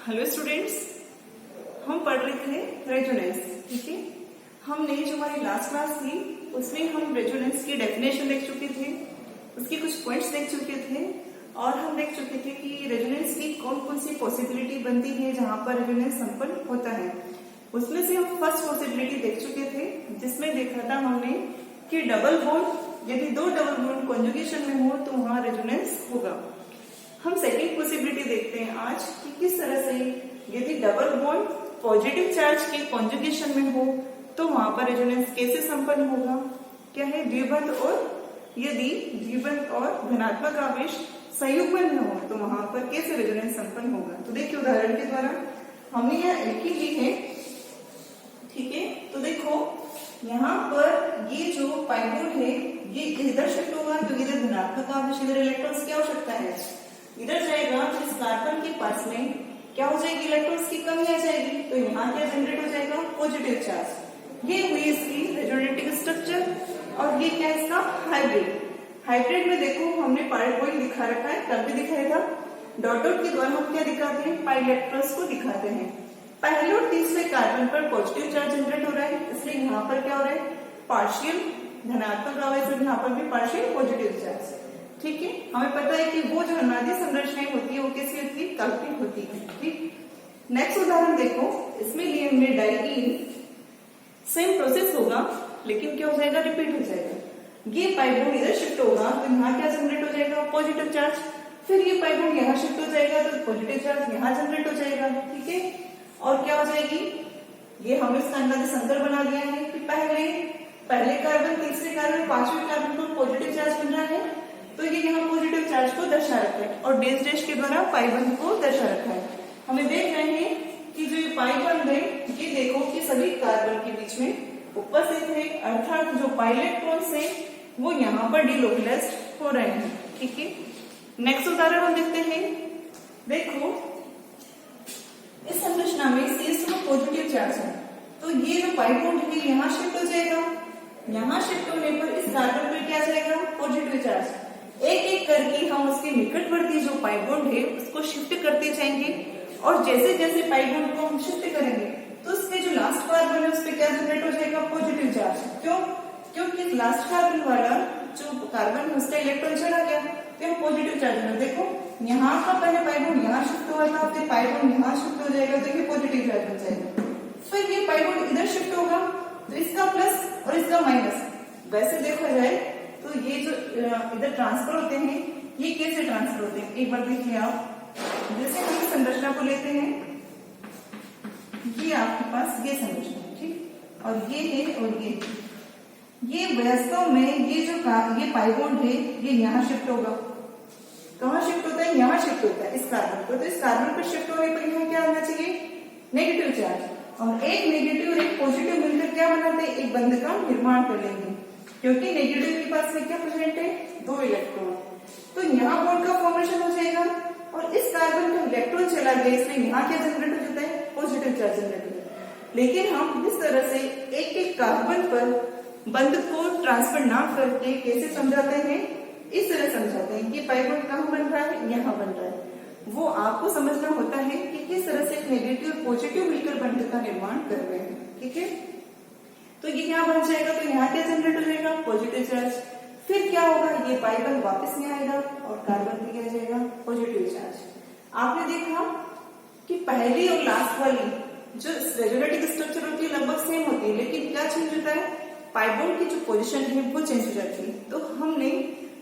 Hello students, हम पढ़ रहे थे रेजोनेंस। ठीक है, हमने जो हमारी लास्ट क्लास थी उसमें हम रेजोनेंस की डेफिनेशन देख चुके थे, उसके कुछ पॉइंट्स देख चुके थे और हम देख चुके थे कि रेजोनेंस की कौन कौन सी पॉसिबिलिटी बनती है जहां पर रेजोनेंस संपन्न होता है। उसमें से हम फर्स्ट पॉसिबिलिटी देख चुके थे जिसमें देखा था हमने कि डबल बॉन्ड, यदि दो डबल बॉन्ड कॉन्जुगेशन में हो तो वहां रेजोनेंस होगा। हम सेकंड पॉसिबिलिटी देखते हैं आज कि किस तरह से यदि डबल बॉन्ड पॉजिटिव चार्ज के कॉन्जुगेशन में हो तो वहां पर रेजोनेंस कैसे संपन्न होगा। क्या है, द्विबंध, और यदि द्विबंध और धनात्मक आवेश संयुग्मन में हो तो वहां पर कैसे रेजोनेंस संपन्न होगा। तो देखिए उदाहरण के द्वारा हमने यह लिखी ली है। ठीक है, तो देखो यहाँ पर ये जो पाइबोर्ड है ये इधर शिफ्ट होगा क्योंकि इधर धनात्मक आवेश, इधर इलेक्ट्रॉन्स की आवश्यकता है, इधर जाएगा तो इस कार्बन के पास में क्या हो जाएगी, इलेक्ट्रॉन्स की कमी आ जाएगी। तो यहाँ क्या जनरेट हो जाएगा, पॉजिटिव चार्ज। ये हुई इसकी रेजोनेटिंग स्ट्रक्चर। और ये क्या है इसका हाइब्रिड। हाइब्रिड में देखो हमने पाइबोर्ड दिखा रखा है, कल भी दिखाया था। डॉट डॉट के द्वारा हम क्या दिखाते हैं, पाई इलेक्ट्रॉन्स को दिखाते हैं। पहले और तीसरे कार्बन पर पॉजिटिव चार्ज जनरेट हो रहा है, इसलिए यहाँ पर क्या हो रहा है, पार्शियल धनात्मक आवेश और यहाँ पर भी पार्शियल पॉजिटिव चार्ज। ठीक है, हमें पता है कि वो जो अनुनादी संरचनाएं होती है वो कैसी होती है, काल्पनिक होती है। ठीक, नेक्स्ट उदाहरण देखो, इसमें लिए हमने डाइईन। सेम प्रोसेस होगा लेकिन क्या हो जाएगा, रिपीट हो जाएगा। ये पाइबोर्ड इधर शिफ्ट होगा तो यहाँ क्या जनरेट हो जाएगा, पॉजिटिव चार्ज। फिर ये पाइबोर्ड यहाँ शिफ्ट हो जाएगा तो पॉजिटिव चार्ज यहाँ जनरेट हो जाएगा। ठीक है, और क्या हो जाएगी, ये हमने इसका अनुनादी संकर बना दिया है कि पहले कार्बन, तीसरे कार्बन, पांचवें कार्बन पर पॉजिटिव चार्ज बन रहा है तो ये यहाँ पॉजिटिव चार्ज को दर्शा रखा है और डैश डैश के द्वारा पाई बंध को दर्शा रखा है। हमें देख रहे हैं कि जो ये पाई बंध है ये देखो कि सभी कार्बन के बीच में उपस्थित है, अर्थात जो पाई इलेक्ट्रॉन्स है वो यहाँ पर डिलोकलाइज्ड हो रहे हैं। ठीक है, नेक्स्ट उदाहरण हम देखते हैं। देखो इस संरचना में शीर्ष में पॉजिटिव चार्ज है तो ये जो पाई बॉन्ड है यहाँ शिफ्ट हो जाएगा। यहाँ शिफ्ट होने पर इस कार्बन पर क्या जाएगा, पॉजिटिव चार्ज। एक एक करके हम उसके निकटवर्ती जो पाई बॉन्ड है उसको शिफ्ट करते जाएंगे और जैसे जैसे पाई बॉन्ड को हम शिफ्ट करेंगे तो उसके जो लास्ट कार्बन है उस पर क्या जनरेट हो जाएगा, पॉजिटिव चार्ज। क्यों, क्योंकि लास्ट कार्बन वाला जो कार्बन है उसका इलेक्ट्रॉन चला गया तो हम पॉजिटिव चार्ज में। देखो यहाँ का पहले पाई बॉन्ड यहाँ शिफ्ट हुआ था, फिर पाई बॉन्ड यहाँ शिफ्ट हो जाएगा तो ये पॉजिटिव चार्ज हो जाएगा। फिर ये पाई बॉन्ड इधर शिफ्ट होगा तो इसका प्लस और इसका माइनस। वैसे देखा जाए तो ये जो इधर ट्रांसफर होते हैं ये कैसे ट्रांसफर होते हैं, एक बार देखिए आप। जैसे हम संरचना को लेते हैं, ये आपके पास ये संरचना है, ठीक, और ये है और ये वास्तव में ये पाई बॉन्ड है ये यहाँ शिफ्ट होगा। कहाँ शिफ्ट होता है, यहाँ शिफ्ट होता है इस कार्बन पर। तो इस कार्बन पर शिफ्ट होने पर यहाँ क्या होना चाहिए, नेगेटिव चार्ज। और एक नेगेटिव और एक पॉजिटिव मिलकर क्या बनाते हैं, एक बंध का निर्माण कर लेंगे क्योंकि नेगेटिव के पास में क्या प्रेजेंट है, दो इलेक्ट्रॉन। तो यहाँ बॉन्ड का फॉर्मेशन हो जाएगा और इस कार्बन का इलेक्ट्रॉन चला गया इसलिए यहाँ क्या जनरेट हो जाता है, पॉजिटिव चार्ज जनरेट हो जाता है। लेकिन हम इस तरह से एक एक कार्बन पर बंध को ट्रांसफर ना करके कैसे समझाते हैं, इस तरह समझाते हैं कि पाई बॉन्ड कहाँ बन रहा है, यहाँ बन रहा है। वो आपको समझना होता है कि किस तरह से नेगेटिव और पॉजिटिव मिलकर बंध का निर्माण कर रहे हैं। ठीक है, तो ये यहाँ बन जाएगा तो यहाँ क्या जनरेट हो जाएगा, पॉजिटिव चार्ज। फिर क्या होगा, ये पाई बंध वापस में आएगा और कार्बन पे क्या जाएगा, पॉजिटिव चार्ज। आपने देखा कि पहली और लास्ट वाली जो रेजोनेटिंग स्ट्रक्चर होती है लगभग सेम होती है लेकिन क्या चेंज होता है, पाई बॉन्ड की जो पोजीशन है वो चेंज हो जाती है। तो हमने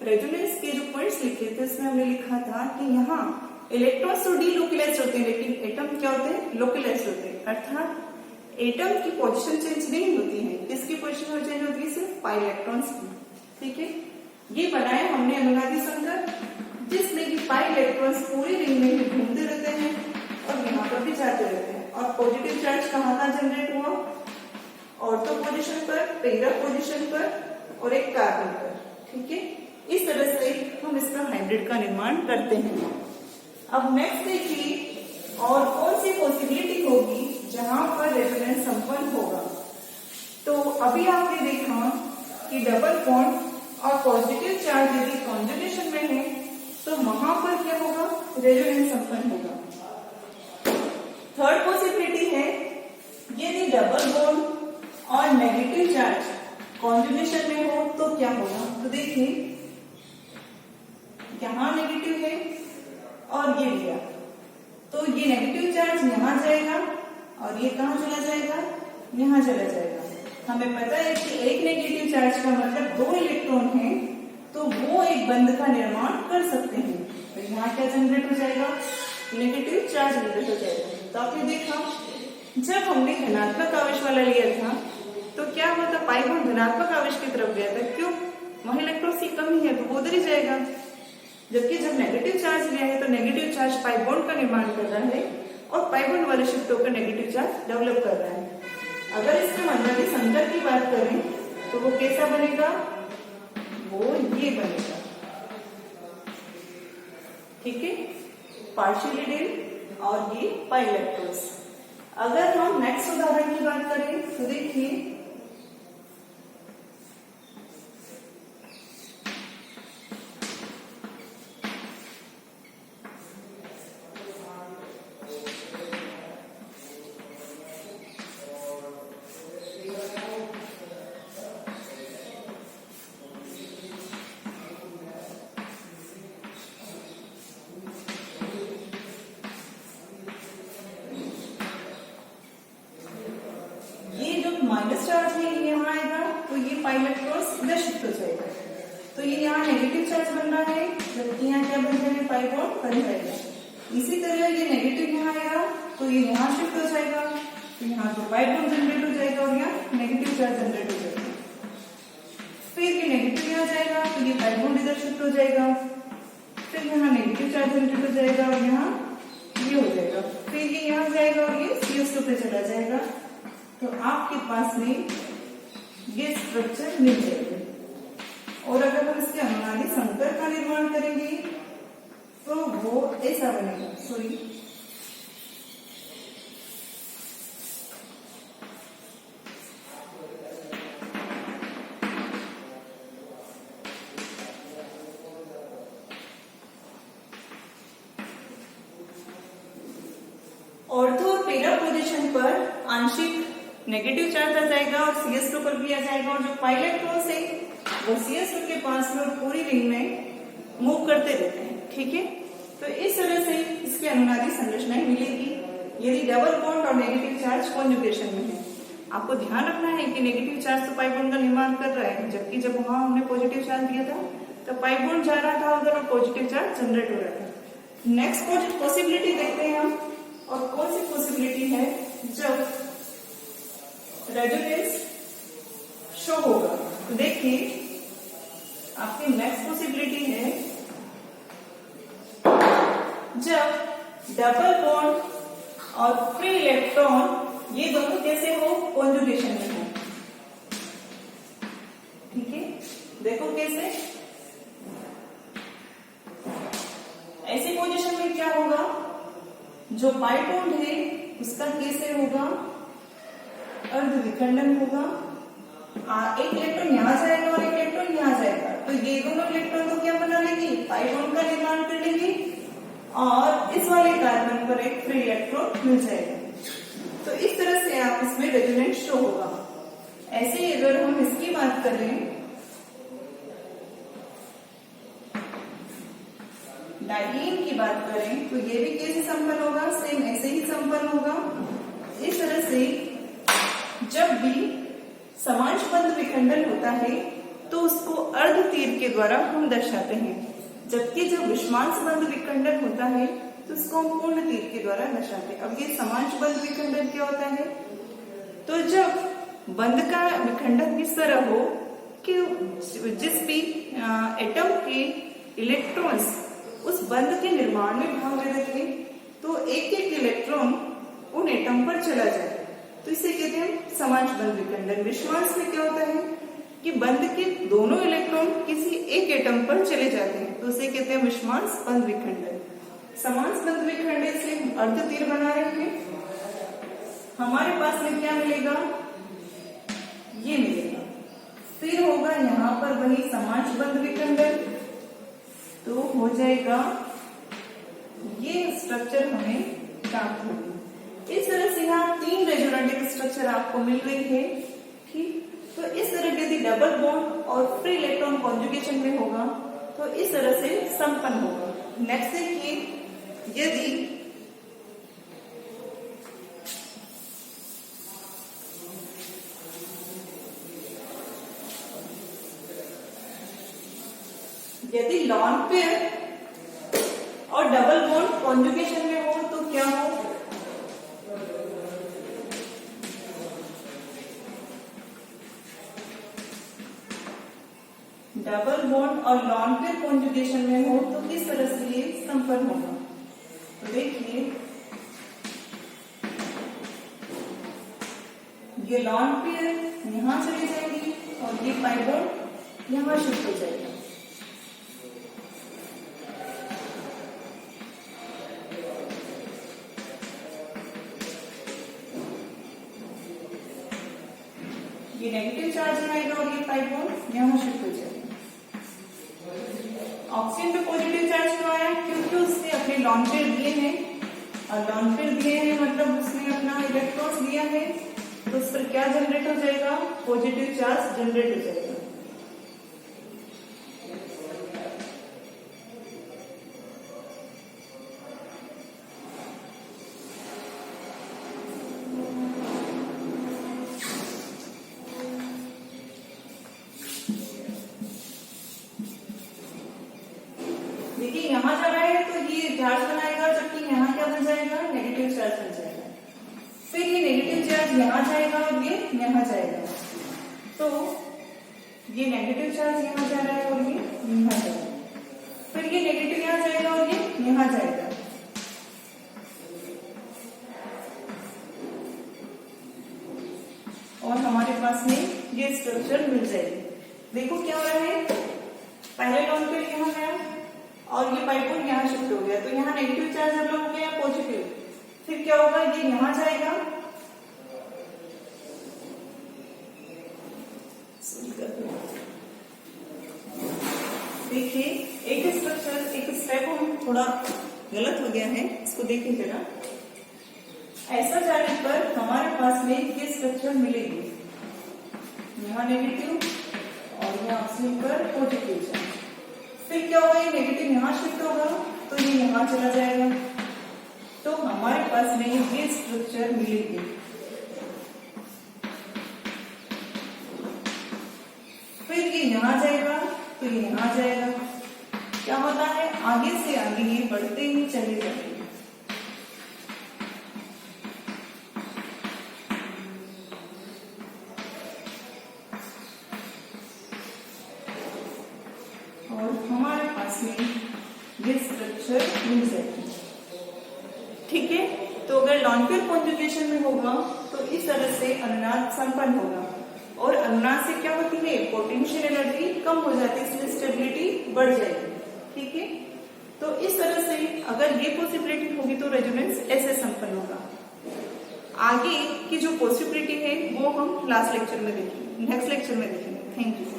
रेजोनेंस के जो पॉइंट्स लिखे थे उसमें हमने लिखा था कि यहाँ इलेक्ट्रॉन्स तो डीलोकलाइज्ड होते हैं लेकिन एटम क्या होते हैं, लोकलाइज्ड होते हैं। अर्थात एटम की पोजीशन चेंज नहीं होती है, किसकी पोजीशन चेंज होती है, सिर्फ पाई इलेक्ट्रॉन्स की। ठीक है, ये बनाया हमने अनुनादी संकर जिसमें कि पाई इलेक्ट्रॉन्स पूरी रिंग में घूमते रहते हैं और यहाँ पर भी जाते रहते हैं। और पॉजिटिव चार्ज कहाँ जनरेट हुआ, ऑर्थो पोजीशन पर, पेरा पोजीशन पर और एक कार्बन पर। ठीक है, इस तरह से हम इसका हाइब्रिड का निर्माण करते हैं। अब नेक्स्ट देखिए और कौन सी पॉसिबिलिटी होगी जहां पर रेजोनेंस संपन्न होगा। तो अभी आपने देखा कि डबल बॉन्ड और पॉजिटिव चार्ज यदि कॉन्जुगेशन में है तो वहां पर क्या होगा, रेजोनेंस संपन्न होगा। डबल बॉन्ड और नेगेटिव चार्ज कॉन्जुगेशन में हो तो क्या होगा? तो देखिए यहां नेगेटिव है और ये लिया, तो ये नेगेटिव चार्ज यहां जाएगा और ये कहां चला जाएगा? यहां चला जाएगा। हमें पता है कि एक नेगेटिव चार्ज का मतलब 2 इलेक्ट्रॉन हैं, तो वो एक बंध का निर्माण कर सकते हैं। तो यहाँ क्या जनरेट हो जाएगा? नेगेटिव चार्ज जनरेट हो जाएगा। तो आपने देखा जब हमने धनात्मक आवेश वाला लिया था तो क्या हुआ था? पाई बॉन्ड धनात्मक आवेश की तरफ गया था। क्यों? वहां इलेक्ट्रॉन की कमी है तो वो उधर ही जाएगा। जबकि जब नेगेटिव चार्ज लिया है तो नेगेटिव चार्ज पाई बॉन्ड का निर्माण कर रहा है और पाई बॉन्ड वाले शिफ्ट होकर नेगेटिव चार्ज डेवलप कर रहा है। अगर इसके मंडली संकर की बात करें तो वो कैसा बनेगा? वो ये बनेगा, ठीक है, पार्शियली डेल और ये पाई इलेक्ट्रॉन्स। अगर हम नेक्स्ट उदाहरण की बात करें तो देखिए माइनस चार्ज है ये यहाँ आएगा तो ये पाई इलेक्ट्रॉन्स इधर शिफ्ट हो जाएगा, तो ये यहाँ नेगेटिव चार्ज बन रहा है, जबकि यहाँ क्या बन जाएगा? पाई बॉन्ड बन जाएगा। इसी तरह ये नेगेटिव यहाँ आएगा तो ये यहाँ शिफ्ट हो जाएगा, तो यहाँ तो पाई बॉन्ड जनरेट हो जाएगा और यहाँ नेगेटिव चार्ज जनरेट हो जाएगा। फिर ये नेगेटिव यहाँ जाएगा तो ये पाई बॉन्ड इधर शिफ्ट हो जाएगा, फिर यहाँ नेगेटिव चार्ज जनरेट हो जाएगा और यहाँ ये हो जाएगा, फिर ये यहाँ जाएगा और ये CH2 पे चला जाएगा। तो आपके पास में ये स्ट्रक्चर मिल जाएगा। और अगर हम इसके अनुनादी संकर का निर्माण करेंगे तो वो ऐसा बनेगा। सॉरी, ऑर्थो और पेरा पोजीशन पर आंशिक नेगेटिव चार्ज आ जाएगा और CH2 पर भी आ जाएगा, और जो पाई इलेक्ट्रॉन्स है वो CH2 के पास में और पूरी रिंग में मूव करते रहते हैं, ठीक है। तो इस तरह से इसकी अनुनादी संरचनाएं मिलेगी यदि डबल बॉन्ड और नेगेटिव चार्ज कॉन्जुगेशन में है। आपको ध्यान रखना है कि नेगेटिव चार्ज तो पाई बॉन्ड का निर्माण कर रहा है, जबकि जब वहां हमने पॉजिटिव चार्ज दिया था तो पाई बॉन्ड जा रहा था उधर और पॉजिटिव चार्ज जनरेट हो रहा था। नेक्स्ट पॉसिबिलिटी देखते हैं हम, और कौन सी पॉसिबिलिटी है? जब रेजोनेंस शो होगा तो देखिए आपकी नेक्स्ट पॉसिबिलिटी है जब डबल बॉन्ड और फ्री इलेक्ट्रॉन ये दोनों कैसे हो? कॉन्जुगेशन में हो, ठीक है। देखो कैसे, ऐसी पोजीशन में क्या होगा? जो पाई बॉन्ड है उसका कैसे होगा? अर्ध विखंडन होगा। एक इलेक्ट्रॉन यहाँ जाएगा और एक इलेक्ट्रॉन यहाँ जाएगा, तो ये दोनों इलेक्ट्रॉन को क्या बना लेंगे? पाई बॉन्ड का निर्माण कर लेंगे और इस वाले कार्बन पर एक फ्री इलेक्ट्रॉन मिल जाएगा। तो इस तरह से आप इसमें रेजोनेंस शो होगा। ऐसे ही अगर हम इसकी बात करें, डाइईन की बात करें, तो ये भी कैसे संपन्न होगा? सेम ऐसे ही संपन्न होगा। इस तरह से जब भी समांश बंध विखंडन होता है तो उसको अर्ध तीर के द्वारा हम दर्शाते हैं, जबकि जब विषमांश बंध विखंडन होता है तो उसको हम पूर्ण तीर के द्वारा दर्शाते हैं। अब ये समांश बंध विखंडन क्या होता है? तो जब बंध का विखंडन इस तरह हो कि जिस भी एटम के इलेक्ट्रॉन्स उस बंध के निर्माण में भाग ले रहे तो एक एक इलेक्ट्रॉन उन एटम पर चला जाए, तो इसे कहते हैं समांश बंध विखंडन। विषमांश में क्या होता है कि बंध के दोनों इलेक्ट्रॉन किसी एक एटम पर चले जाते हैं, तो उसे कहते हैं विषमांश बंध विखंडन। समांश बंध विखंडन से हम अर्ध तीर बना रहे हैं। हमारे पास में क्या मिलेगा? ये मिलेगा। फिर होगा यहाँ पर वही समांश बंध विखंडन, तो हो जाएगा ये स्ट्रक्चर हमें प्राप्त होगी। इस तरह से यहाँ 3 रेजोनेटिव स्ट्रक्चर आपको मिल गई है। ठीक, तो इस तरह के यदि डबल बॉन्ड और फ्री इलेक्ट्रॉन कॉन्जुगेशन में होगा तो इस तरह से संपन्न होगा। नेक्स्ट देखिए, यदि लॉन पेयर और डबल बॉन्ड कॉन्जुगेशन में हो तो क्या हो? डबल बॉन्ड और लॉन पेयर कॉन्जुगेशन में हो तो किस तरह से ये संपन्न होगा? तो देखिए, ये लॉन पेयर यहां चली जाएगी और ये पाई बॉन्ड यहां शिफ्ट हो जाएगा। ये नेगेटिव चार्ज आएगा और ये पाई बॉन्ड यहां शिफ्ट हो जाएगा। ऑक्सीजन पे पॉजिटिव चार्ज क्यों आया? क्योंकि उसने अपने लॉन पेयर दिए हैं, और लॉन पेयर दिए हैं मतलब उसने अपना इलेक्ट्रॉन्स दिया है, तो उस पर क्या जनरेट हो जाएगा? पॉजिटिव चार्ज जनरेट हो जाएगा। देखिए, यहां जा रहा है तो ये चार्ज बनाएगा, जबकि यहाँ क्या बन जाएगा? नेगेटिव चार्ज बन जाएगा। फिर ये नेगेटिव चार्ज यहाँ जाएगा और ये यहाँ जाएगा, तो ये नेगेटिव चार्ज यहाँ जा रहा है और ये यहाँ जा रहा है। फिर ये नेगेटिव यहाँ जाएगा और ये यहाँ जाएगा। और हमारे पास में ये स्ट्रक्चर मिल जाएगी। देखो क्या हो रहा है, पहले लॉन पेयर यहाँ गया और ये पाई बॉन्ड यहाँ शिफ्ट हो गया, तो यहाँ नेगेटिव चार्ज डेवलप हो गया पॉजिटिव। फिर क्या होगा? ये यहाँ जाएगा, देखिए एक स्ट्रक्चर, एक स्टेप हम थोड़ा गलत हो गया है, इसको देखिए जरा। ऐसा जाने पर हमारे पास में ये स्ट्रक्चर मिलेगी, यहाँ नेगेटिव और यहाँ ऑक्सीजन पर पॉजिटिव चार्ज। फिर क्या होगा? ये नेगेटिव यहाँ शिफ्ट होगा तो ये यहाँ चला जाएगा, तो हमारे पास में ये स्ट्रक्चर मिलेगी। फिर ये यहाँ जाएगा तो ये यहाँ जाएगा। क्या होता है? आगे से आगे ये बढ़ते ही चले जाएंगे। और हमारे पास में ये स्ट्रक्चर मिल जाएगी। ठीक है, तो अगर लॉन पेयर कॉन्जुगेशन में होगा तो इस तरह से अनुनाद संपन्न होगा, और अनुनाद से क्या होती है? पोटेंशियल एनर्जी कम हो जाती है, इसलिए स्टेबिलिटी बढ़ जाएगी। ठीक है, तो इस तरह से अगर ये पॉसिबिलिटी होगी तो रेजोनेंस ऐसे संपन्न होगा। आगे की जो पॉसिबिलिटी है वो हम लास्ट लेक्चर में देखेंगे, नेक्स्ट लेक्चर में देखेंगे। Thank you.